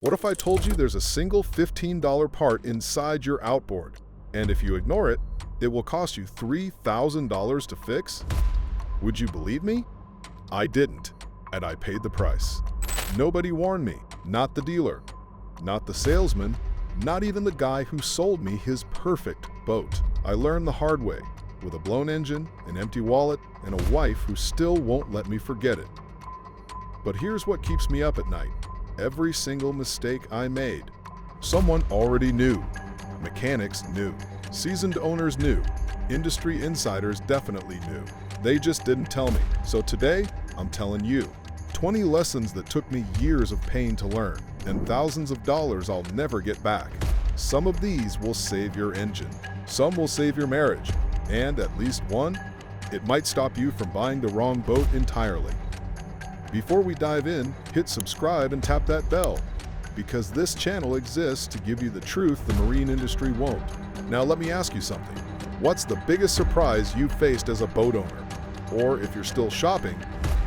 What if I told you there's a single $15 part inside your outboard, and if you ignore it, it will cost you $3,000 to fix? Would you believe me? I didn't, and I paid the price. Nobody warned me, not the dealer, not the salesman, not even the guy who sold me his perfect boat. I learned the hard way, with a blown engine, an empty wallet, and a wife who still won't let me forget it. But here's what keeps me up at night. Every single mistake I made, someone already knew. Mechanics knew. Seasoned owners knew. Industry insiders definitely knew. They just didn't tell me. So today, I'm telling you. 20 lessons that took me years of pain to learn, and thousands of dollars I'll never get back. Some of these will save your engine. Some will save your marriage. And at least one, it might stop you from buying the wrong boat entirely. Before we dive in, hit subscribe and tap that bell, because this channel exists to give you the truth the marine industry won't. Now let me ask you something. What's the biggest surprise you've faced as a boat owner? Or if you're still shopping,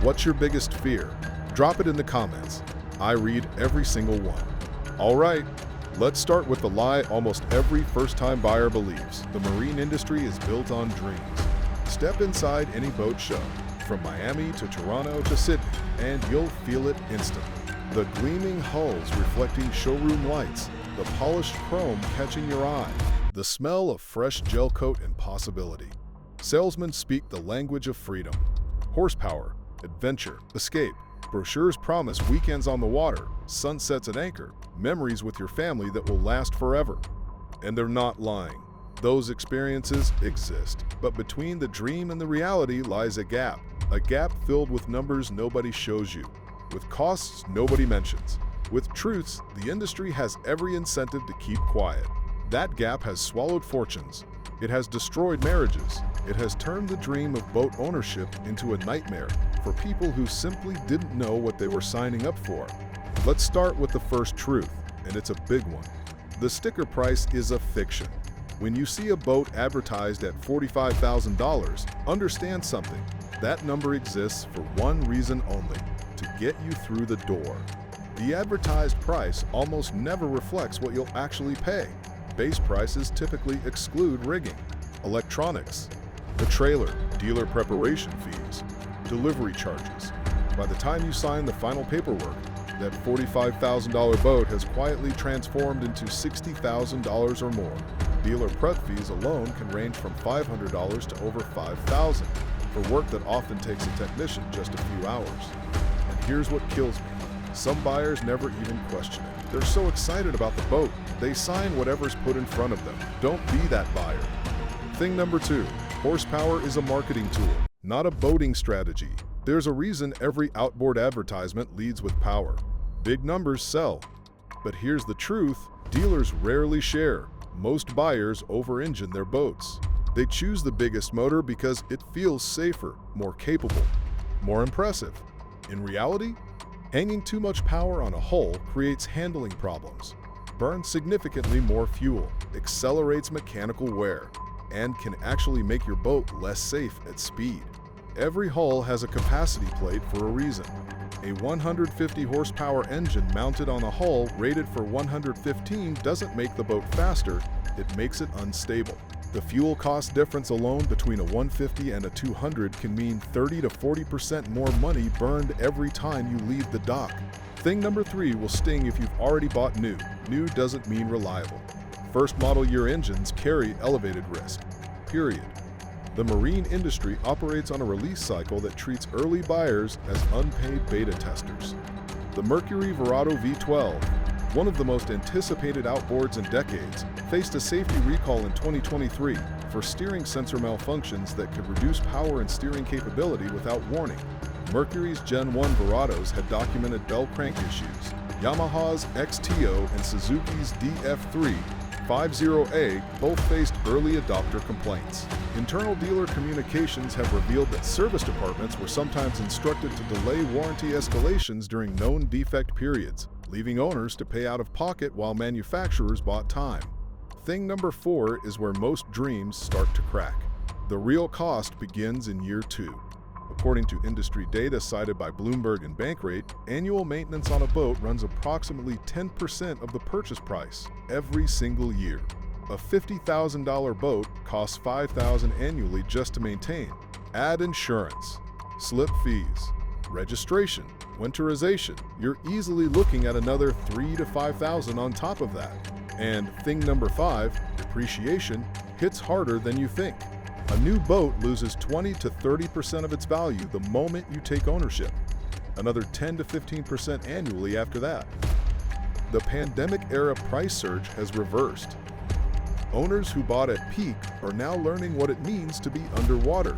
what's your biggest fear? Drop it in the comments. I read every single one. All right, let's start with the lie almost every first-time buyer believes. The marine industry is built on dreams. Step inside any boat show, from Miami to Toronto to Sydney, and you'll feel it instantly. The gleaming hulls reflecting showroom lights, the polished chrome catching your eye, the smell of fresh gel coat and possibility. Salesmen speak the language of freedom. Horsepower, adventure, escape. Brochures promise weekends on the water, sunsets at anchor, memories with your family that will last forever. And they're not lying. Those experiences exist, but between the dream and the reality lies a gap filled with numbers nobody shows you, with costs nobody mentions, with truths the industry has every incentive to keep quiet. That gap has swallowed fortunes. It has destroyed marriages. It has turned the dream of boat ownership into a nightmare for people who simply didn't know what they were signing up for. Let's start with the first truth, and it's a big one. The sticker price is a fiction. When you see a boat advertised at $45,000, understand something. That number exists for one reason only, to get you through the door. The advertised price almost never reflects what you'll actually pay. Base prices typically exclude rigging, electronics, the trailer, dealer preparation fees, delivery charges. By the time you sign the final paperwork, that $45,000 boat has quietly transformed into $60,000 or more. Dealer prep fees alone can range from $500 to over $5,000 for work that often takes a technician just a few hours. And here's what kills me. Some buyers never even question it. They're so excited about the boat, they sign whatever's put in front of them. Don't be that buyer. Thing number 2, horsepower is a marketing tool, not a boating strategy. There's a reason every outboard advertisement leads with power. Big numbers sell. But here's the truth, dealers rarely share. Most buyers over-engine their boats. They choose the biggest motor because it feels safer, more capable, more impressive. In reality, hanging too much power on a hull creates handling problems, burns significantly more fuel, accelerates mechanical wear, and can actually make your boat less safe at speed. Every hull has a capacity plate for a reason. A 150 horsepower engine mounted on a hull rated for 115 doesn't make the boat faster, it makes it unstable. The fuel cost difference alone between a 150 and a 200 can mean 30 to 40% more money burned every time you leave the dock. Thing number 3 will sting if you've already bought new. New doesn't mean reliable. First model year engines carry elevated risk, period. The marine industry operates on a release cycle that treats early buyers as unpaid beta testers. The Mercury Verado V12, one of the most anticipated outboards in decades, faced a safety recall in 2023 for steering sensor malfunctions that could reduce power and steering capability without warning. Mercury's Gen 1 Verados had documented bell crank issues. Yamaha's XTO and Suzuki's DF3 50A both faced early adopter complaints. Internal dealer communications have revealed that service departments were sometimes instructed to delay warranty escalations during known defect periods, leaving owners to pay out of pocket while manufacturers bought time. Thing number 4 is where most dreams start to crack. The real cost begins in year 2. According to industry data cited by Bloomberg and Bankrate, annual maintenance on a boat runs approximately 10% of the purchase price every single year. A $50,000 boat costs $5,000 annually just to maintain. Add insurance, slip fees, registration, winterization. You're easily looking at another $3,000 to $5,000 on top of that. And thing number 5, depreciation, hits harder than you think. A new boat loses 20 to 30% of its value the moment you take ownership. Another 10 to 15% annually after that. The pandemic-era price surge has reversed. Owners who bought at peak are now learning what it means to be underwater,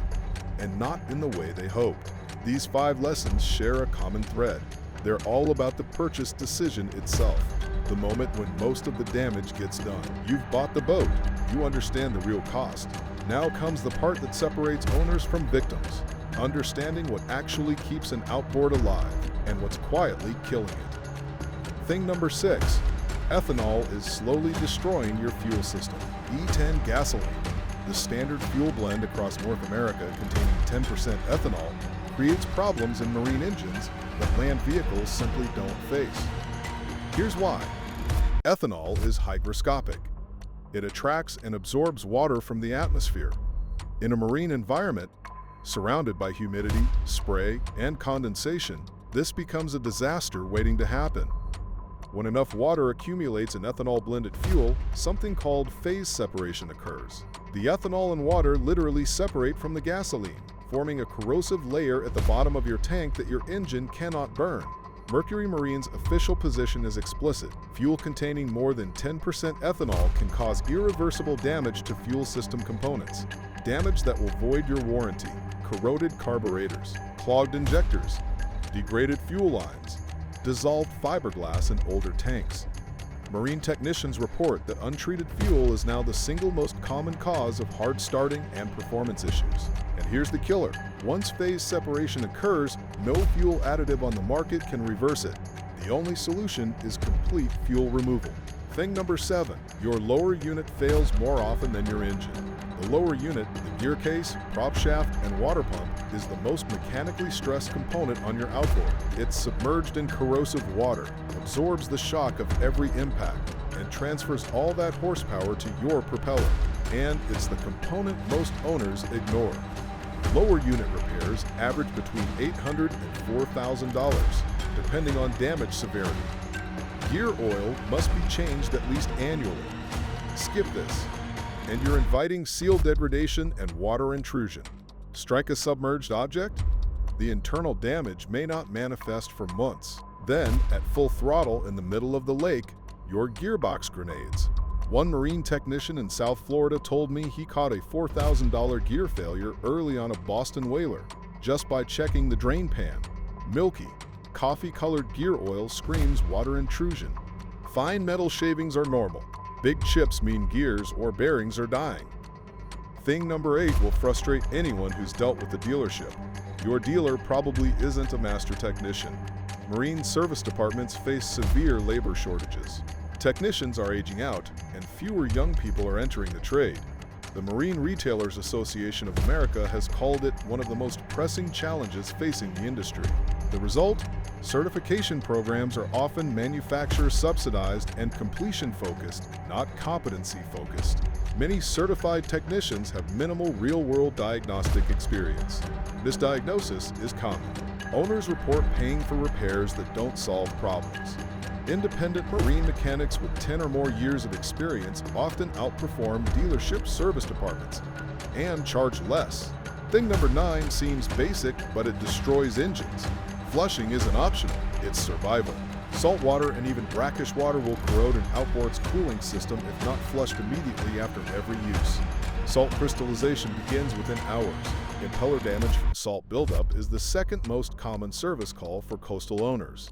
and not in the way they hoped. These 5 lessons share a common thread. They're all about the purchase decision itself, the moment when most of the damage gets done. You've bought the boat. You understand the real cost. Now comes the part that separates owners from victims, understanding what actually keeps an outboard alive and what's quietly killing it. Thing number 6, ethanol is slowly destroying your fuel system. E10 gasoline, the standard fuel blend across North America containing 10% ethanol, creates problems in marine engines that land vehicles simply don't face. Here's why. Ethanol is hygroscopic. It attracts and absorbs water from the atmosphere. In a marine environment, surrounded by humidity, spray, and condensation, this becomes a disaster waiting to happen. When enough water accumulates in ethanol-blended fuel, something called phase separation occurs. The ethanol and water literally separate from the gasoline, forming a corrosive layer at the bottom of your tank that your engine cannot burn. Mercury Marine's official position is explicit. Fuel containing more than 10% ethanol can cause irreversible damage to fuel system components. Damage that will void your warranty. Corroded carburetors, clogged injectors, degraded fuel lines, dissolved fiberglass in older tanks. Marine technicians report that untreated fuel is now the single most common cause of hard starting and performance issues. And here's the killer. Once phase separation occurs, no fuel additive on the market can reverse it. The only solution is complete fuel removal. Thing number 7, your lower unit fails more often than your engine. The lower unit, the gear case, prop shaft, and water pump, is the most mechanically stressed component on your outboard. It's submerged in corrosive water, absorbs the shock of every impact, and transfers all that horsepower to your propeller. And it's the component most owners ignore. Lower unit repairs average between $800 and $4,000, depending on damage severity. Gear oil must be changed at least annually. Skip this, and you're inviting seal degradation and water intrusion. Strike a submerged object? The internal damage may not manifest for months. Then, at full throttle in the middle of the lake, your gearbox grenades. One marine technician in South Florida told me he caught a $4,000 gear failure early on a Boston whaler just by checking the drain pan. Milky, coffee-colored gear oil screams water intrusion. Fine metal shavings are normal. Big chips mean gears or bearings are dying. Thing number 8 will frustrate anyone who's dealt with a dealership. Your dealer probably isn't a master technician. Marine service departments face severe labor shortages. Technicians are aging out, and fewer young people are entering the trade. The Marine Retailers Association of America has called it one of the most pressing challenges facing the industry. The result? Certification programs are often manufacturer-subsidized and completion-focused, not competency-focused. Many certified technicians have minimal real-world diagnostic experience. Misdiagnosis is common. Owners report paying for repairs that don't solve problems. Independent marine mechanics with 10 or more years of experience often outperform dealership service departments and charge less. Thing number 9 seems basic, but it destroys engines. Flushing isn't optional, it's survival. Salt water and even brackish water will corrode an outboard's cooling system if not flushed immediately after every use. Salt crystallization begins within hours. Impeller damage from salt buildup is the second most common service call for coastal owners.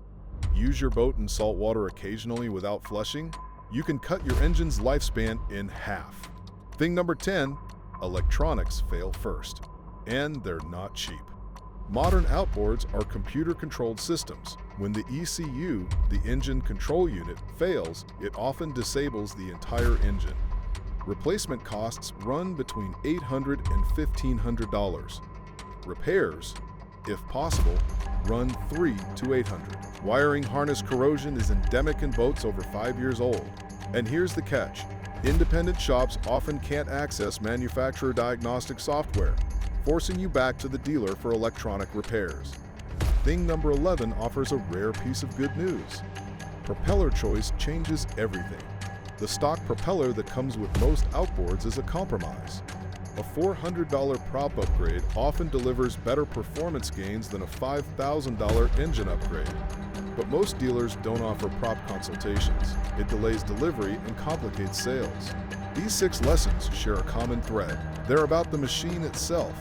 Use your boat in salt water occasionally without flushing? You can cut your engine's lifespan in half. Thing number 10, electronics fail first. And they're not cheap. Modern outboards are computer-controlled systems. When the ECU, the engine control unit, fails, it often disables the entire engine. Replacement costs run between $800 and $1,500. Repairs, If possible, run 3 to 800. Wiring harness corrosion is endemic in boats over 5 years old. And here's the catch. Independent shops often can't access manufacturer diagnostic software, forcing you back to the dealer for electronic repairs. Thing number 11 offers a rare piece of good news. Propeller choice changes everything. The stock propeller that comes with most outboards is a compromise. A $400 prop upgrade often delivers better performance gains than a $5,000 engine upgrade. But most dealers don't offer prop consultations. It delays delivery and complicates sales. These 6 lessons share a common thread. They're about the machine itself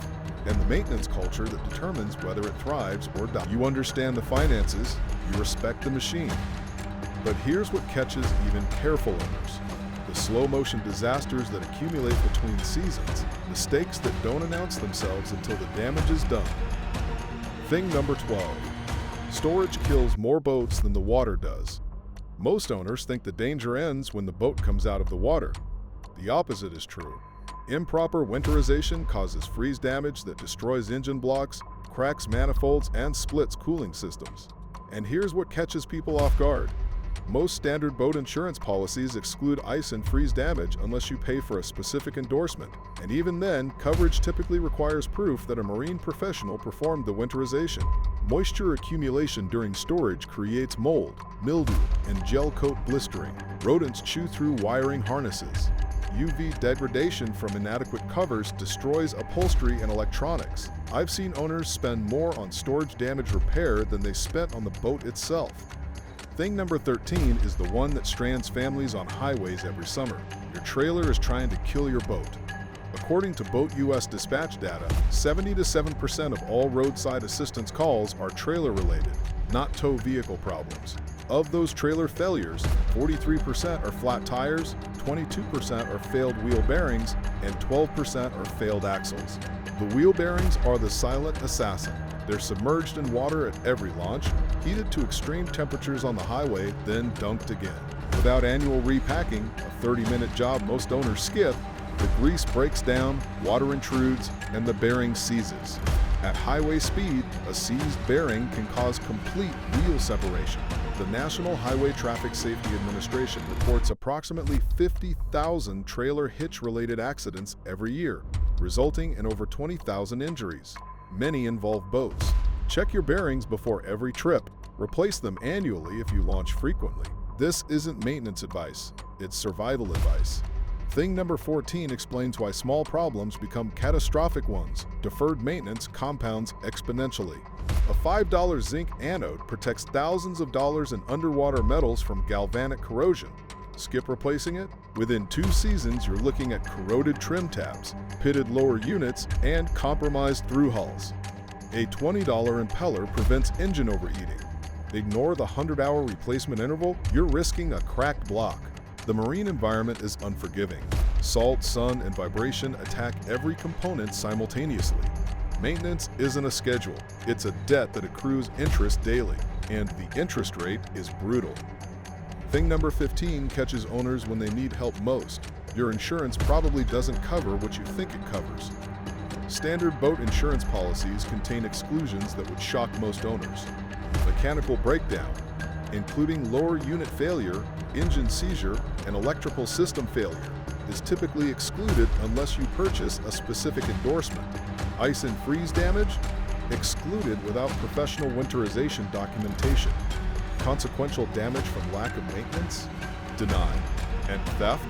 and the maintenance culture that determines whether it thrives or dies. You understand the finances, you respect the machine. But here's what catches even careful owners. The slow-motion disasters that accumulate between seasons, mistakes that don't announce themselves until the damage is done. Thing number 12. Storage kills more boats than the water does. Most owners think the danger ends when the boat comes out of the water. The opposite is true. Improper winterization causes freeze damage that destroys engine blocks, cracks manifolds, and splits cooling systems. And here's what catches people off guard. Most standard boat insurance policies exclude ice and freeze damage unless you pay for a specific endorsement. And even then, coverage typically requires proof that a marine professional performed the winterization. Moisture accumulation during storage creates mold, mildew, and gel coat blistering. Rodents chew through wiring harnesses. UV degradation from inadequate covers destroys upholstery and electronics. I've seen owners spend more on storage damage repair than they spent on the boat itself. Thing number 13 is the one that strands families on highways every summer. Your trailer is trying to kill your boat. According to Boat US dispatch data, 77% of all roadside assistance calls are trailer-related, not tow vehicle problems. Of those trailer failures, 43% are flat tires, 22% are failed wheel bearings, and 12% are failed axles. The wheel bearings are the silent assassin. They're submerged in water at every launch, heated to extreme temperatures on the highway, then dunked again. Without annual repacking, a 30-minute job most owners skip, the grease breaks down, water intrudes, and the bearing seizes. At highway speed, a seized bearing can cause complete wheel separation. The National Highway Traffic Safety Administration reports approximately 50,000 trailer hitch-related accidents every year, resulting in over 20,000 injuries. Many involve boats. Check your bearings before every trip. Replace them annually if you launch frequently. This isn't maintenance advice, it's survival advice. Thing number 14 explains why small problems become catastrophic ones. Deferred maintenance compounds exponentially. A $5 zinc anode protects thousands of dollars in underwater metals from galvanic corrosion. Skip replacing it? Within 2 seasons, you're looking at corroded trim tabs, pitted lower units, and compromised through hulls. A $20 impeller prevents engine overheating. Ignore the 100-hour replacement interval, you're risking a cracked block. The marine environment is unforgiving. Salt, sun, and vibration attack every component simultaneously. Maintenance isn't a schedule, it's a debt that accrues interest daily, and the interest rate is brutal. Thing number 15 catches owners when they need help most. Your insurance probably doesn't cover what you think it covers. Standard boat insurance policies contain exclusions that would shock most owners. Mechanical breakdown, including lower unit failure, engine seizure, and electrical system failure, is typically excluded unless you purchase a specific endorsement. Ice and freeze damage? Excluded without professional winterization documentation. Consequential damage from lack of maintenance? Denied. And theft?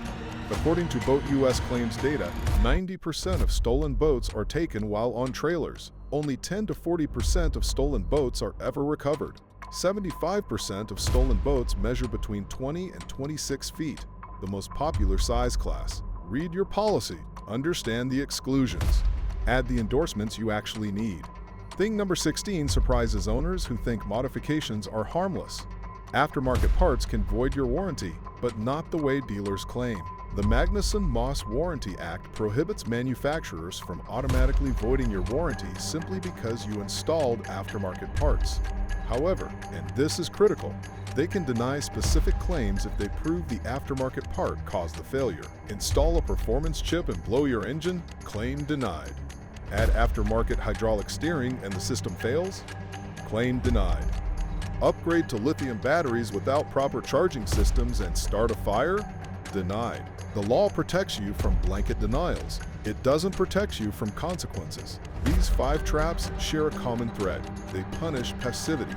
According to Boat US claims data, 90% of stolen boats are taken while on trailers. Only 10 to 40% of stolen boats are ever recovered. 75% of stolen boats measure between 20 and 26 feet, the most popular size class. Read your policy, understand the exclusions, add the endorsements you actually need. Thing number 16 surprises owners who think modifications are harmless. Aftermarket parts can void your warranty, but not the way dealers claim. The Magnuson-Moss Warranty Act prohibits manufacturers from automatically voiding your warranty simply because you installed aftermarket parts. However, and this is critical, they can deny specific claims if they prove the aftermarket part caused the failure. Install a performance chip and blow your engine? Claim denied. Add aftermarket hydraulic steering and the system fails? Claim denied. Upgrade to lithium batteries without proper charging systems and start a fire? Denied. The law protects you from blanket denials. It doesn't protect you from consequences. These 5 traps share a common thread. They punish passivity.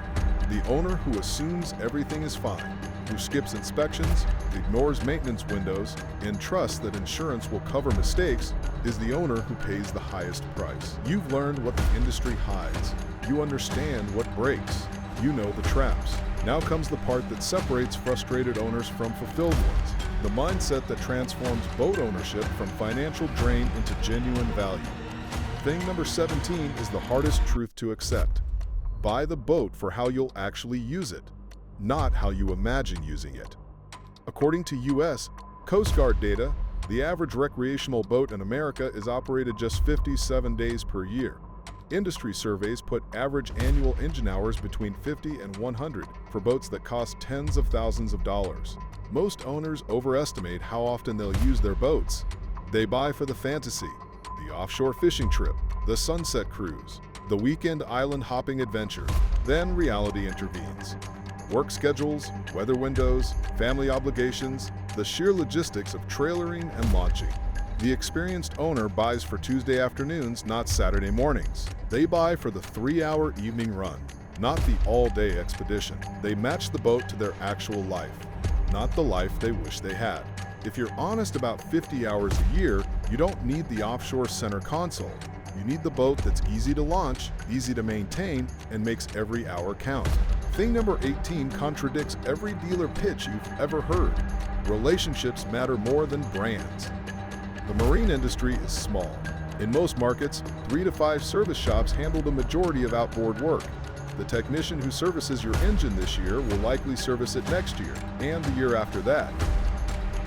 The owner who assumes everything is fine, who skips inspections, ignores maintenance windows, and trusts that insurance will cover mistakes, is the owner who pays the highest price. You've learned what the industry hides. You understand what breaks. You know the traps. Now comes the part that separates frustrated owners from fulfilled ones. The mindset that transforms boat ownership from financial drain into genuine value. Thing number 17 is the hardest truth to accept. Buy the boat for how you'll actually use it, not how you imagine using it. According to U.S. Coast Guard data, the average recreational boat in America is operated just 57 days per year. Industry surveys put average annual engine hours between 50 and 100 for boats that cost tens of thousands of dollars. Most owners overestimate how often they'll use their boats. They buy for the fantasy, the offshore fishing trip, the sunset cruise, the weekend island hopping adventure. Then reality intervenes. Work schedules, weather windows, family obligations, the sheer logistics of trailering and launching. The experienced owner buys for Tuesday afternoons, not Saturday mornings. They buy for the 3-hour evening run, not the all-day expedition. They match the boat to their actual life, not the life they wish they had. If you're honest about 50 hours a year, you don't need the offshore center console. You need the boat that's easy to launch, easy to maintain, and makes every hour count. Thing number 18 contradicts every dealer pitch you've ever heard. Relationships matter more than brands. The marine industry is small. In most markets, 3 to 5 service shops handle the majority of outboard work. The technician who services your engine this year will likely service it next year and the year after that.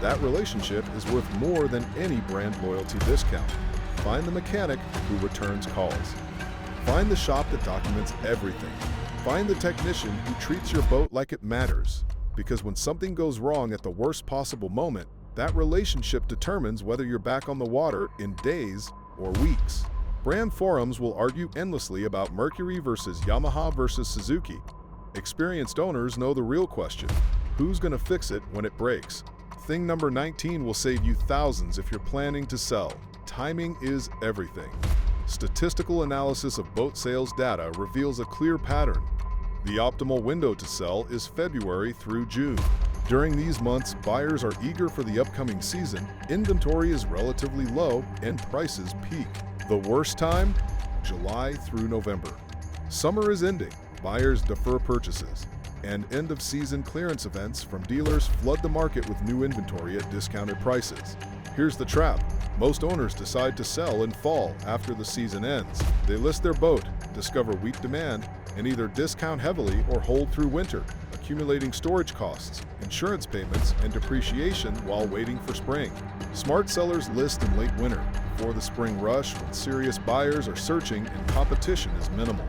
That relationship is worth more than any brand loyalty discount. Find the mechanic who returns calls. Find the shop that documents everything. Find the technician who treats your boat like it matters. Because when something goes wrong at the worst possible moment, that relationship determines whether you're back on the water in days or weeks. Brand forums will argue endlessly about Mercury versus Yamaha versus Suzuki. Experienced owners know the real question: who's going to fix it when it breaks? Thing number 19 will save you thousands if you're planning to sell. Timing is everything. Statistical analysis of boat sales data reveals a clear pattern. The optimal window to sell is February through June. During these months, buyers are eager for the upcoming season, inventory is relatively low, and prices peak. The worst time? July through November. Summer is ending, buyers defer purchases, and end-of-season clearance events from dealers flood the market with new inventory at discounted prices. Here's the trap. Most owners decide to sell in fall after the season ends. They list their boat, discover weak demand, and either discount heavily or hold through winter, accumulating storage costs, insurance payments, and depreciation while waiting for spring. Smart sellers list in late winter, before the spring rush when serious buyers are searching and competition is minimal.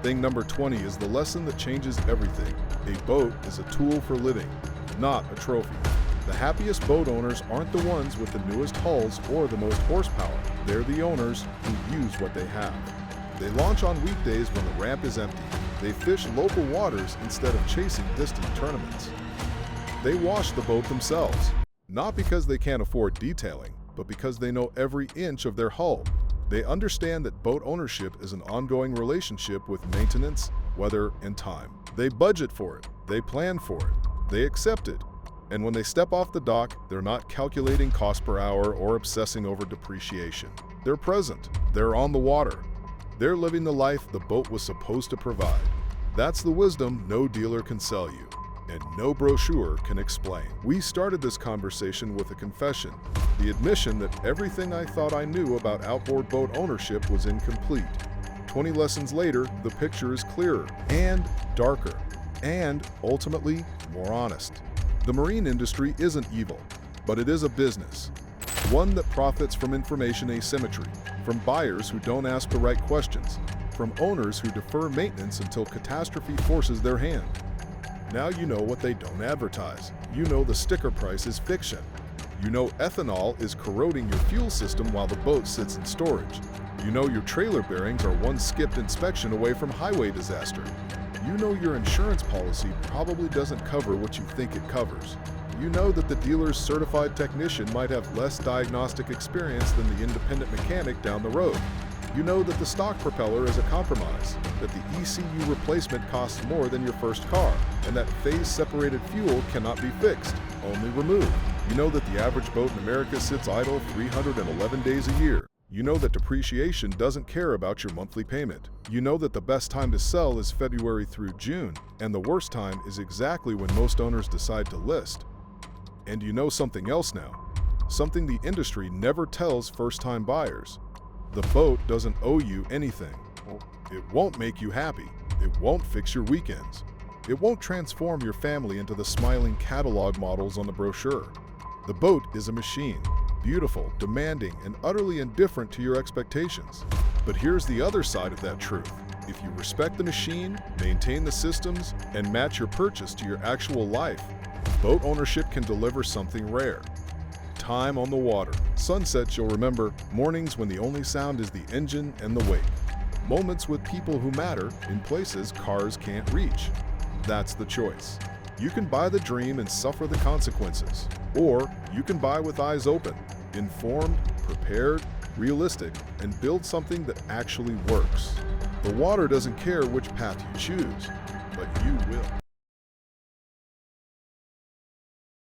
Thing number 20 is the lesson that changes everything. A boat is a tool for living, not a trophy. The happiest boat owners aren't the ones with the newest hulls or the most horsepower. They're the owners who use what they have. They launch on weekdays when the ramp is empty. They fish local waters instead of chasing distant tournaments. They wash the boat themselves, not because they can't afford detailing, but because they know every inch of their hull. They understand that boat ownership is an ongoing relationship with maintenance, weather, and time. They budget for it, they plan for it, they accept it. And when they step off the dock, they're not calculating cost per hour or obsessing over depreciation. They're present, they're on the water. They're living the life the boat was supposed to provide. That's the wisdom no dealer can sell you, and no brochure can explain. We started this conversation with a confession, the admission that everything I thought I knew about outboard boat ownership was incomplete. 20 lessons later, the picture is clearer and darker, and ultimately more honest. The marine industry isn't evil, but it is a business. One that profits from information asymmetry, from buyers who don't ask the right questions, from owners who defer maintenance until catastrophe forces their hand. Now you know what they don't advertise. You know the sticker price is fiction. You know ethanol is corroding your fuel system while the boat sits in storage. You know your trailer bearings are one skipped inspection away from highway disaster. You know your insurance policy probably doesn't cover what you think it covers. You know that the dealer's certified technician might have less diagnostic experience than the independent mechanic down the road. You know that the stock propeller is a compromise, that the ECU replacement costs more than your first car, and that phase-separated fuel cannot be fixed, only removed. You know that the average boat in America sits idle 311 days a year. You know that depreciation doesn't care about your monthly payment. You know that the best time to sell is February through June, and the worst time is exactly when most owners decide to list. And you know something else now, something the industry never tells first-time buyers. The boat doesn't owe you anything. It won't make you happy. It won't fix your weekends. It won't transform your family into the smiling catalog models on the brochure. The boat is a machine, beautiful, demanding, and utterly indifferent to your expectations. But here's the other side of that truth. If you respect the machine, maintain the systems, and match your purchase to your actual life, boat ownership can deliver something rare. Time on the water. Sunsets you'll remember, mornings when the only sound is the engine and the wake. Moments with people who matter in places cars can't reach. That's the choice. You can buy the dream and suffer the consequences. Or you can buy with eyes open, informed, prepared, realistic, and build something that actually works. The water doesn't care which path you choose, but you will.